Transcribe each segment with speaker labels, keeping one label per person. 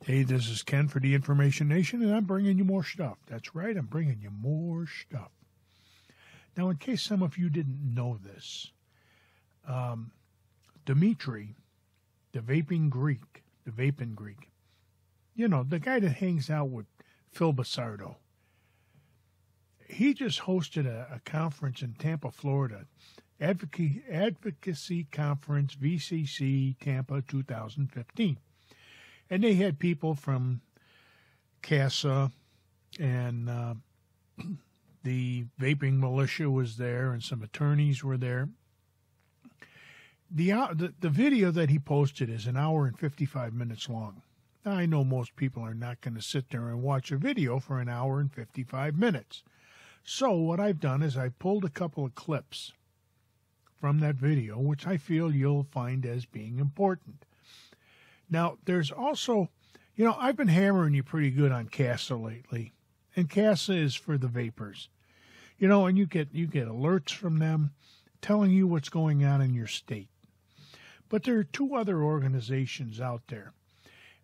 Speaker 1: Hey, this is Ken for the Information Nation, and I'm bringing you more stuff. That's right, I'm bringing you more stuff. Now, in case some of you didn't know this, Dimitri, the vaping Greek, you know, the guy that hangs out with Phil Basardo, he just hosted a conference in Tampa, Florida, Advocacy Conference, VCC, Tampa 2015. And they had people from CASA, and the vaping militia was there, and some attorneys were there. The video that he posted is an hour and 55 minutes long. Now, I know most people are not going to sit there and watch a video for an hour and 55 minutes. So what I've done is I pulled a couple of clips from that video, which I feel you'll find as being important. Now, there's also, you know, I've been hammering you pretty good on CASA lately, and CASA is for the vapors. You know, and you get alerts from them telling you what's going on in your state. But there are two other organizations out there,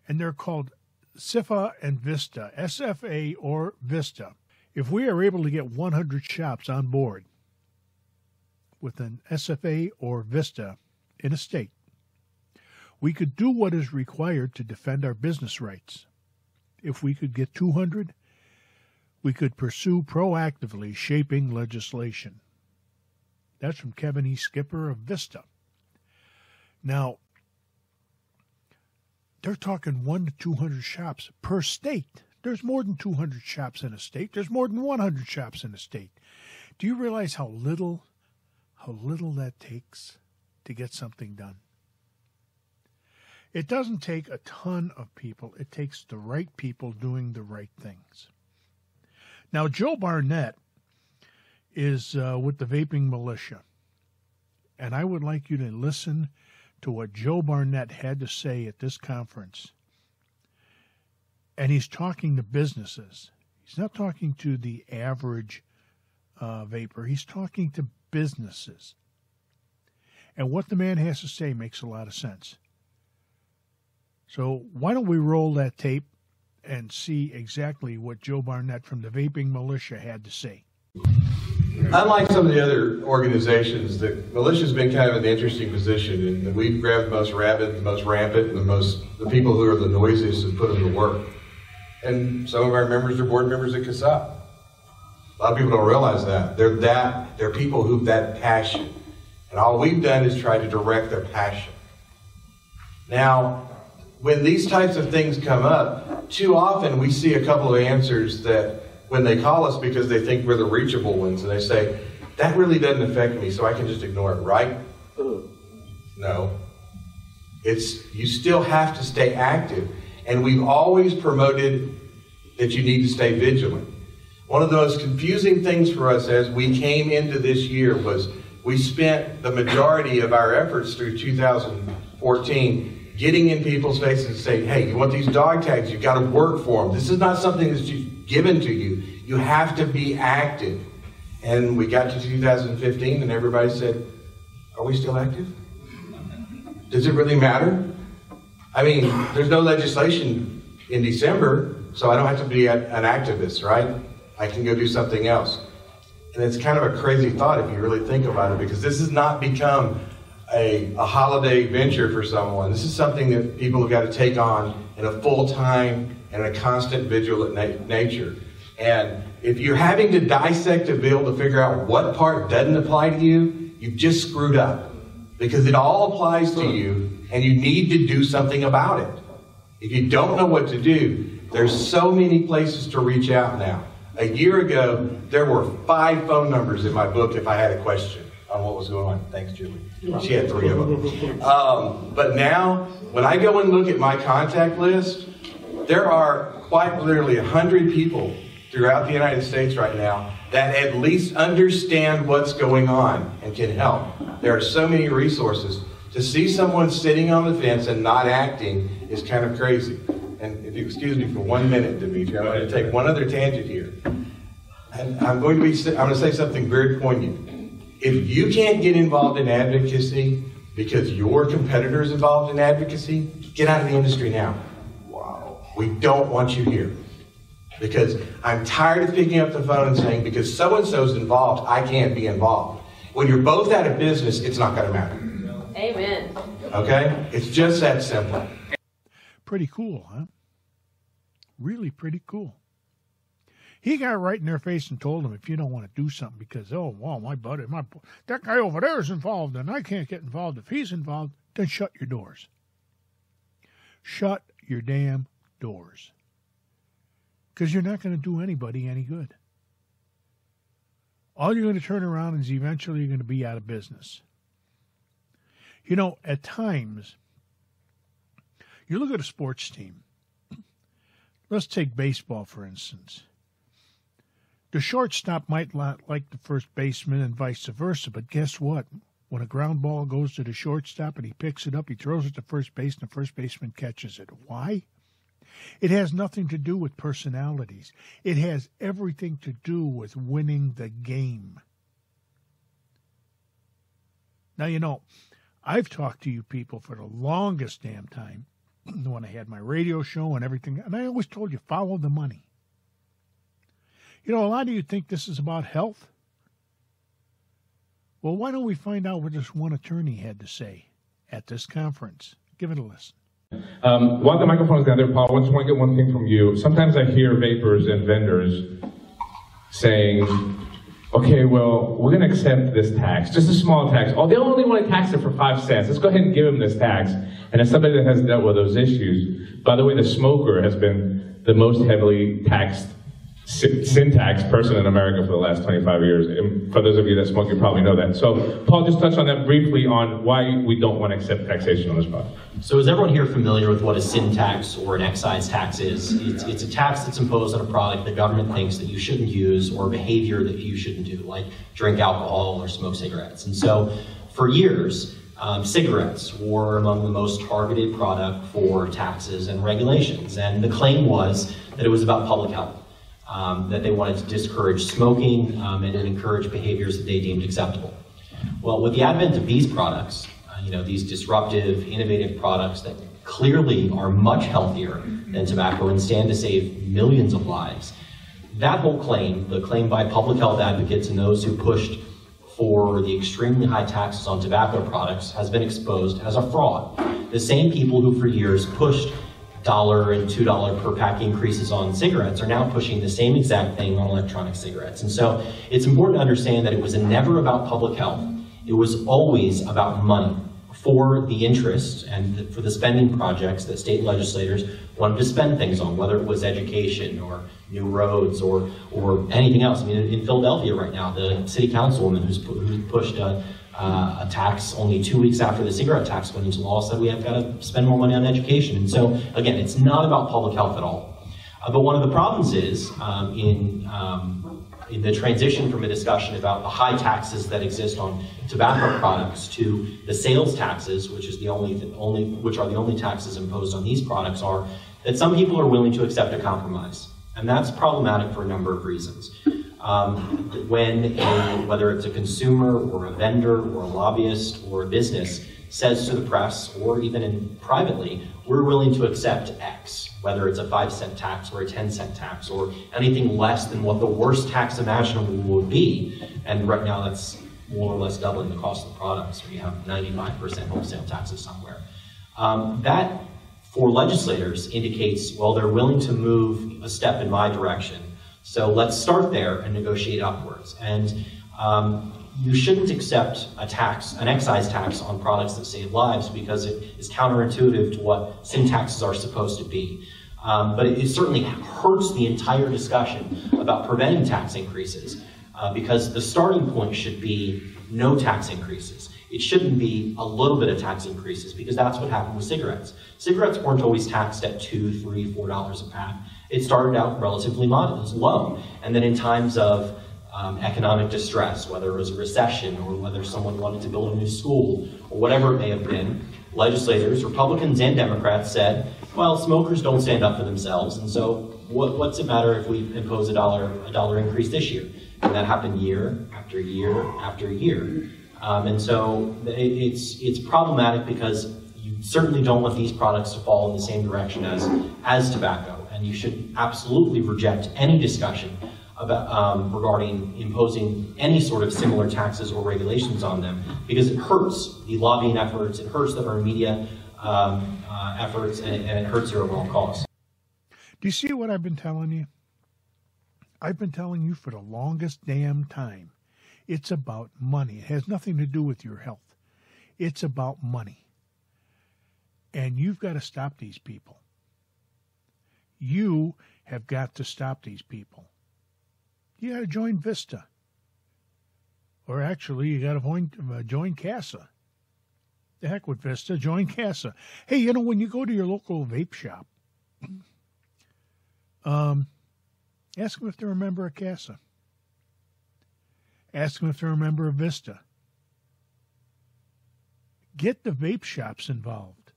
Speaker 1: and they're called SIFA and VISTA, SFA or VISTA. If we are able to get 100 shops on board with an SFA or VISTA in a state, we could do what is required to defend our business rights. If we could get 200, we could pursue proactively shaping legislation. That's from Kevin E. Skipper of VISTA. Now, they're talking 100 to 200 shops per state. There's more than 200 shops in a state. There's more than 100 shops in a state. Do you realize how little that takes to get something done? It doesn't take a ton of people. It takes the right people doing the right things. Now, Joe Barnett is with the vaping militia, and I would like you to listen to what Joe Barnett had to say at this conference. And he's talking to businesses. He's not talking to the average vapor. He's talking to businesses. And what the man has to say makes a lot of sense. So why don't we roll that tape and see exactly what Joe Barnett from the Vaping Militia had to say.
Speaker 2: Unlike some of the other organizations, the militia's been kind of in an interesting position, in that we've grabbed the most rabid, the most rampant, and the people who are the noisiest and put them to work. And some of our members are board members at CASA. A lot of people don't realize that. They're people who've that passion. And all we've done is try to direct their passion. Now, when these types of things come up, too often we see a couple of answers that when they call us because they think we're the reachable ones, and they say, that really doesn't affect me, so I can just ignore it, right? No. You still have to stay active. And we've always promoted that you need to stay vigilant. One of the most confusing things for us as we came into this year was we spent the majority of our efforts through 2014 getting in people's faces and saying, hey, you want these dog tags, you've got to work for them. This is not something that's just given to you. You have to be active. And we got to 2015 and everybody said, are we still active? Does it really matter? I mean, there's no legislation in December, so I don't have to be an activist, right? I can go do something else. And it's kind of a crazy thought if you really think about it, because this has not become a holiday venture for someone. This is something that people have got to take on in a full-time and a constant vigilant nature. And if you're having to dissect a bill to figure out what part doesn't apply to you, you've just screwed up. Because it all applies to you, and you need to do something about it. If you don't know what to do, there's so many places to reach out now. A year ago, there were 5 phone numbers in my book if I had a question on what was going on. Thanks, Julie. She had 3 of them. But now, when I go and look at my contact list, there are quite literally 100 people throughout the United States right now that at least understand what's going on and can help. There are so many resources. To see someone sitting on the fence and not acting is kind of crazy. And if you excuse me for 1 minute, Dimitri, I'm going to take one other tangent here. And I'm going to say something very poignant. If you can't get involved in advocacy because your competitor is involved in advocacy, get out of the industry now. Wow. We don't want you here. Because I'm tired of picking up the phone and saying, because so-and-so's involved, I can't be involved. When you're both out of business, it's not going to matter.
Speaker 3: Amen.
Speaker 2: Okay? It's just that simple.
Speaker 1: Pretty cool, huh? Really pretty cool. He got right in their face and told them, if you don't want to do something because, oh, well, my buddy, that guy over there is involved and I can't get involved. If he's involved, then shut your doors. Shut your damn doors. Because you're not going to do anybody any good. All you're going to turn around is eventually you're going to be out of business. You know, at times, you look at a sports team. Let's take baseball, for instance. The shortstop might not like the first baseman and vice versa, but guess what? When a ground ball goes to the shortstop and he picks it up, he throws it to first base, and the first baseman catches it. Why? It has nothing to do with personalities. It has everything to do with winning the game. Now, you know, I've talked to you people for the longest damn time when I had my radio show and everything, and I always told you, follow the money. You know, a lot of you think this is about health. Well, why don't we find out what this one attorney had to say at this conference? Give it a listen.
Speaker 4: While the microphone is down there, Paul, I just want to get one thing from you. Sometimes I hear vapors and vendors saying, okay, well, we're going to accept this tax, just a small tax. Oh, they only want to tax it for 5 cents. Let's go ahead and give them this tax. And as somebody that has dealt with those issues, by the way, the smoker has been the most heavily taxed sin tax person in America for the last 25 years. And for those of you that smoke, you probably know that. So, Paul, just touch on that briefly on why we don't want to accept taxation on this product.
Speaker 5: So is everyone here familiar with what a sin tax or an excise tax is? It's a tax that's imposed on a product the government thinks that you shouldn't use or behavior that you shouldn't do, like drink alcohol or smoke cigarettes. And so for years, cigarettes were among the most targeted product for taxes and regulations. And the claim was that it was about public health. That they wanted to discourage smoking and encourage behaviors that they deemed acceptable. Well, with the advent of these products, these disruptive, innovative products that clearly are much healthier than tobacco and stand to save millions of lives, that whole claim, the claim by public health advocates and those who pushed for the extremely high taxes on tobacco products, has been exposed as a fraud. The same people who for years pushed $1 and $2 per pack increases on cigarettes are now pushing the same exact thing on electronic cigarettes. And so it's important to understand that it was never about public health. It was always about money for the interest and for the spending projects that state legislators wanted to spend things on, whether it was education or new roads or anything else. I mean, in Philadelphia right now, the city councilwoman who pushed a tax only 2 weeks after the cigarette tax went into law said we have got to spend more money on education. And so, again, it's not about public health at all. But one of the problems is in the transition from a discussion about the high taxes that exist on tobacco products to the sales taxes, which are the only taxes imposed on these products, are that some people are willing to accept a compromise. And that's problematic for a number of reasons. Whether it's a consumer or a vendor or a lobbyist or a business says to the press or even privately, we're willing to accept X, whether it's a 5-cent tax or a 10-cent tax or anything less than what the worst tax imaginable would be. And right now that's more or less doubling the cost of the products. We have 95% wholesale taxes somewhere. That, for legislators, indicates, well, they're willing to move a step in my direction. So let's start there and negotiate upwards. And you shouldn't accept an excise tax on products that save lives because it is counterintuitive to what sin taxes are supposed to be. But it certainly hurts the entire discussion about preventing tax increases because the starting point should be no tax increases. It shouldn't be a little bit of tax increases because that's what happened with cigarettes. Cigarettes weren't always taxed at $2, $3, $4 a pack. It started out relatively modest, low, and then in times of economic distress, whether it was a recession or whether someone wanted to build a new school or whatever it may have been, legislators, Republicans and Democrats said, well, smokers don't stand up for themselves, and so what's it matter if we impose a dollar increase this year? And that happened year after year after year. And so it's problematic because you certainly don't want these products to fall in the same direction as tobacco, and you should absolutely reject any discussion about regarding imposing any sort of similar taxes or regulations on them, because it hurts the lobbying efforts, it hurts the earned media efforts, and it hurts your overall cause.
Speaker 1: Do you see what I've been telling you? I've been telling you for the longest damn time. It's about money. It has nothing to do with your health. It's about money. And you've got to stop these people. You have got to stop these people. You got to join Vista. Or actually, you got to join CASA. The heck with Vista, join CASA. Hey, you know, when you go to your local vape shop, ask them if they're a member of CASA. Ask them if they're a member of Vista. Get the vape shops involved.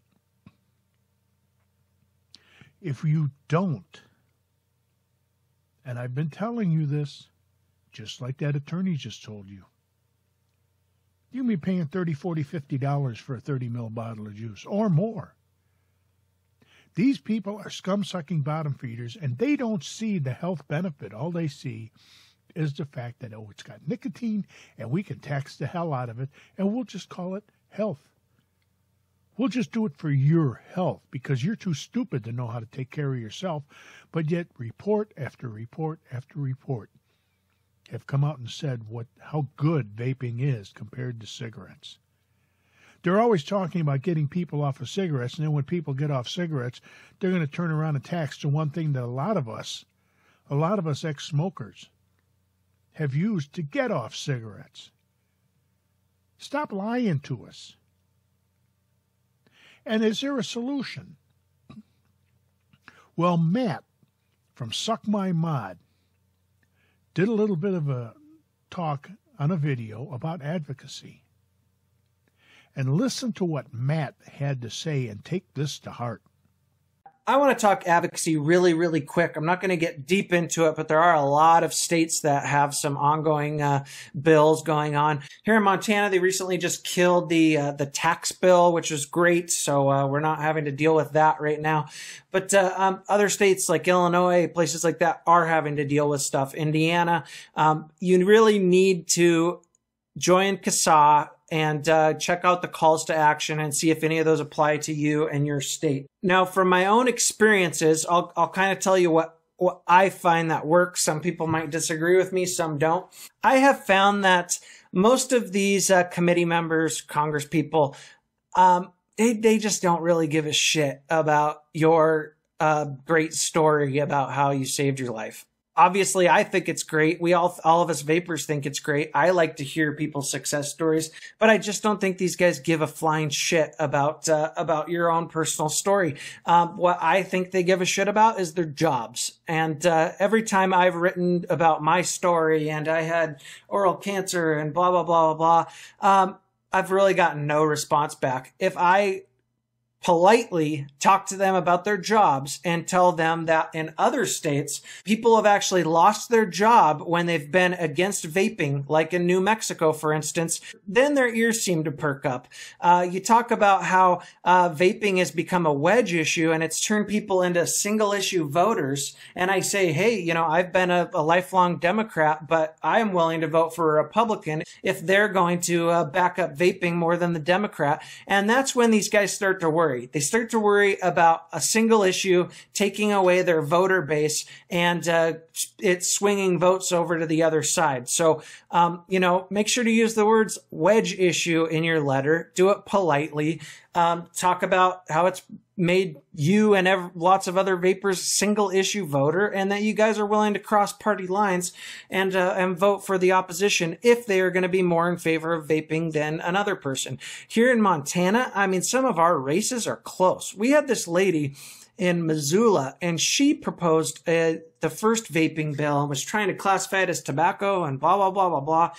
Speaker 1: If you don't, and I've been telling you this, just like that attorney just told you, you'll be paying $30, $40, $50 for a 30 ml bottle of juice or more. These people are scum-sucking bottom feeders, and they don't see the health benefit. All they see is the fact that, oh, it's got nicotine, and we can tax the hell out of it, and we'll just call it health. We'll just do it for your health because you're too stupid to know how to take care of yourself. But yet report after report after report have come out and said how good vaping is compared to cigarettes. They're always talking about getting people off of cigarettes, and then when people get off cigarettes, they're going to turn around and tax the one thing that a lot of us ex-smokers, have used to get off cigarettes. Stop lying to us. And is there a solution? Well, Matt from Suck My Mod did a little bit of a talk on a video about advocacy. And listen to what Matt had to say and take this to heart.
Speaker 3: I want to talk advocacy really, really quick. I'm not going to get deep into it, but there are a lot of states that have some ongoing bills going on. Here in Montana, they recently just killed the tax bill, which was great. So we're not having to deal with that right now. But other states like Illinois, places like that are having to deal with stuff. Indiana, you really need to join CASA and check out the calls to action and see if any of those apply to you and your state. Now, from my own experiences, I'll kind of tell you what I find that works. Some people might disagree with me, some don't. I have found that most of these committee members, Congress people, they just don't really give a shit about your great story about how you saved your life. Obviously, I think it's great. We all of us vapors think it's great. I like to hear people's success stories, but I just don't think these guys give a flying shit about your own personal story. What I think they give a shit about is their jobs. And every time I've written about my story and I had oral cancer and blah, blah, blah, blah, blah, I've really gotten no response back. If I politely talk to them about their jobs and tell them that in other states, people have actually lost their job when they've been against vaping, like in New Mexico, for instance, then their ears seem to perk up. You talk about how vaping has become a wedge issue and it's turned people into single issue voters. And I say, hey, you know, I've been a lifelong Democrat, but I am willing to vote for a Republican if they're going to back up vaping more than the Democrat. And that's when these guys start to worry. They start to worry about a single issue taking away their voter base and it's swinging votes over to the other side. So, you know, make sure to use the words wedge issue in your letter. Do it politely. Talk about how it's made you and lots of other vapors single issue voter and that you guys are willing to cross party lines and vote for the opposition if they are going to be more in favor of vaping than another person. Here in Montana, I mean, some of our races are close. We had this lady in Missoula and she proposed the first vaping bill and was trying to classify it as tobacco and blah, blah, blah, blah, blah.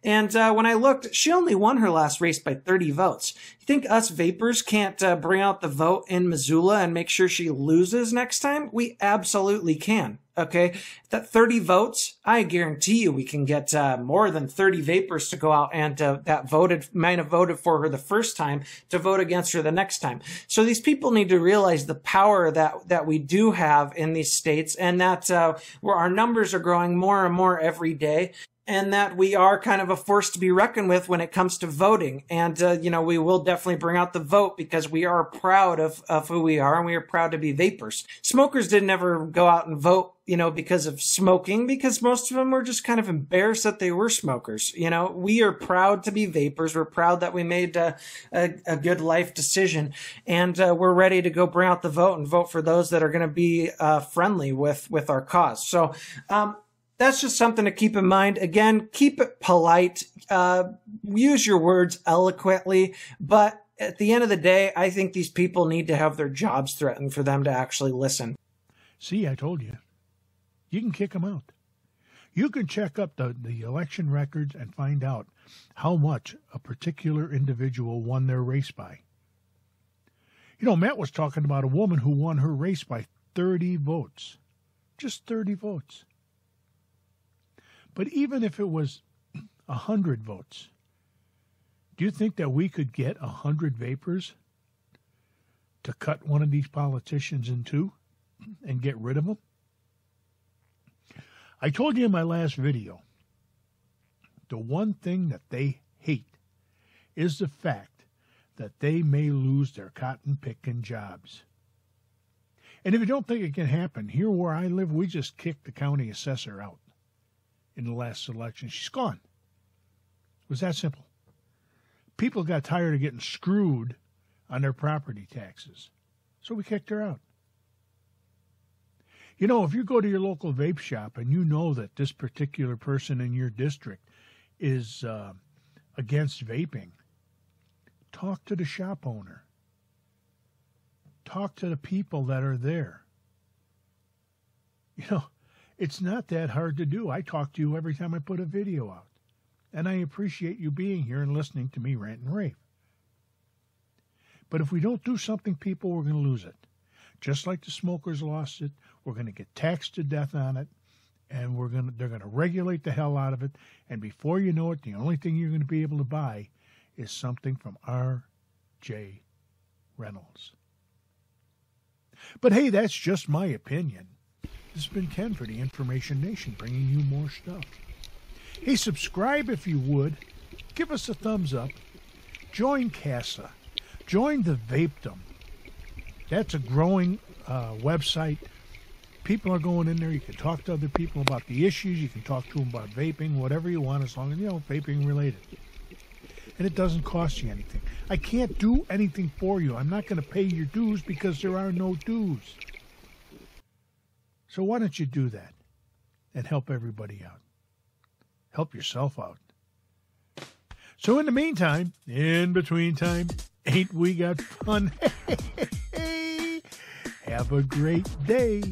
Speaker 3: And when I looked, she only won her last race by 30 votes. You think us vapors can't bring out the vote in Missoula and make sure she loses next time? We absolutely can. Okay, that 30 votes, I guarantee you we can get more than 30 vapors to go out and might have voted for her the first time to vote against her the next time. So these people need to realize the power that we do have in these states, and that where our numbers are growing more and more every day. And that we are kind of a force to be reckoned with when it comes to voting. And, we will definitely bring out the vote because we are proud of who we are, and we are proud to be vapors. Smokers didn't ever go out and vote, because of smoking, because most of them were just kind of embarrassed that they were smokers. We are proud to be vapors. We're proud that we made a good life decision, and we're ready to go bring out the vote and vote for those that are going to be friendly with our cause. So, that's just something to keep in mind. Again, keep it polite. Use your words eloquently. But at the end of the day, I think these people need to have their jobs threatened for them to actually listen.
Speaker 1: See, I told you. You can kick them out. You can check up the election records and find out how much a particular individual won their race by. Matt was talking about a woman who won her race by 30 votes. Just 30 votes. But even if it was 100 votes, do you think that we could get 100 vapors to cut one of these politicians in two and get rid of them? I told you in my last video, the one thing that they hate is the fact that they may lose their cotton-picking jobs. And if you don't think it can happen, here where I live, we just kicked the county assessor out. In the last election, she's gone. It was that simple. People got tired of getting screwed on their property taxes, so we kicked her out. If you go to your local vape shop and you know that this particular person in your district is against vaping, talk to the shop owner. Talk to the people that are there. It's not that hard to do. I talk to you every time I put a video out. And I appreciate you being here and listening to me rant and rave. But if we don't do something, people, we're going to lose it. Just like the smokers lost it, we're going to get taxed to death on it, and they're going to regulate the hell out of it. And before you know it, the only thing you're going to be able to buy is something from R.J. Reynolds. But hey, that's just my opinion. This has been Ken for the Information Nation, bringing you more stuff. Hey, subscribe if you would. Give us a thumbs up. Join CASA. Join the Vapedom. That's a growing website. People are going in there. You can talk to other people about the issues. You can talk to them about vaping, whatever you want, as long as, vaping related. And it doesn't cost you anything. I can't do anything for you. I'm not going to pay your dues because there are no dues. So why don't you do that and help everybody out? Help yourself out. So in the meantime, in between time, ain't we got fun? Have a great day.